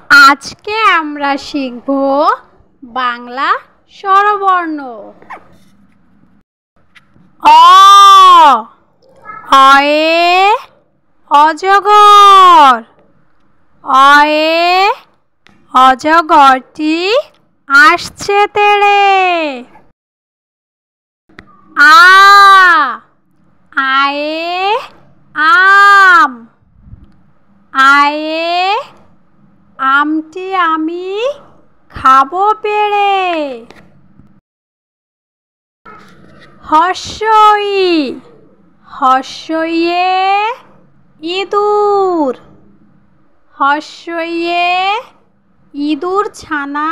আজকে আমরা শিখব বাংলা স্বরবর্ণ। অ অয়ে অজগর। অয়ে অজগরটি আসছে তেড়ে। আ আয়ে আম। আয়ে আমটি আমি খাবো পেড়ে। হর্ষই হর্ষইয়ে ইঁদুর। হর্ষইয়ে ইঁদুর ছানা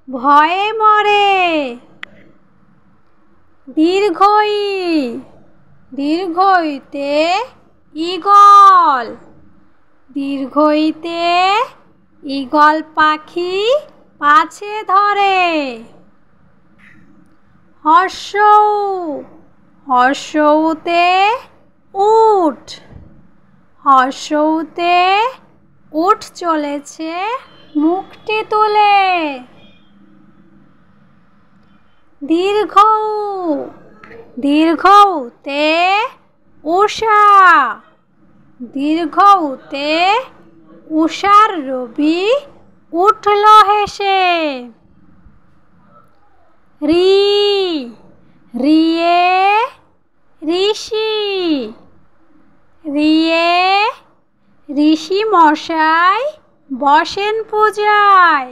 ভয়ে মরে। দীর্ঘই দীর্ঘইতে ঈগল। দীর্ঘইতে ঈগল পাখি পাছে ধরে। হর্ষৌ হর্ষৌতে উট। হর্ষৌতে উট চলেছে মুখটি তুলে। দীর্ঘৌ দীর্ঘৌতে উষা। দীর্ঘৌতে উষার রবি উঠল হেসে। রি রিয়ে ঋষি। রিয়ে ঋষি মশাই বসেন পূজায়।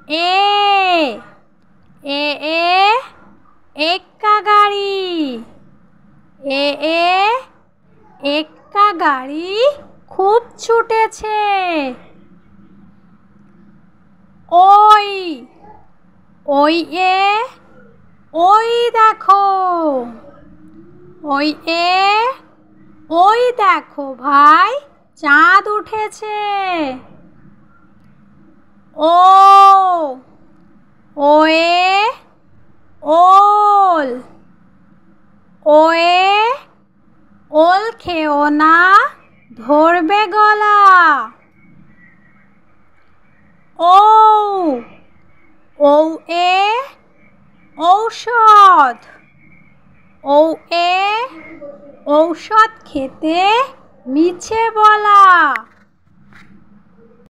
এ এ এক্কা গাড়ি। এক্কা গাড়ি খুব ছুটেছে। ওই ওই এ ওই দেখো। ওই এ ওই দেখো ভাই চাঁদ উঠেছে। ও ওয়ে ওল। ওয়ে ওল খেও না ধরবে গলা। ও ঔ এ ঔষধ। ঔ এ ঔষধ খেতে মিছে বলা।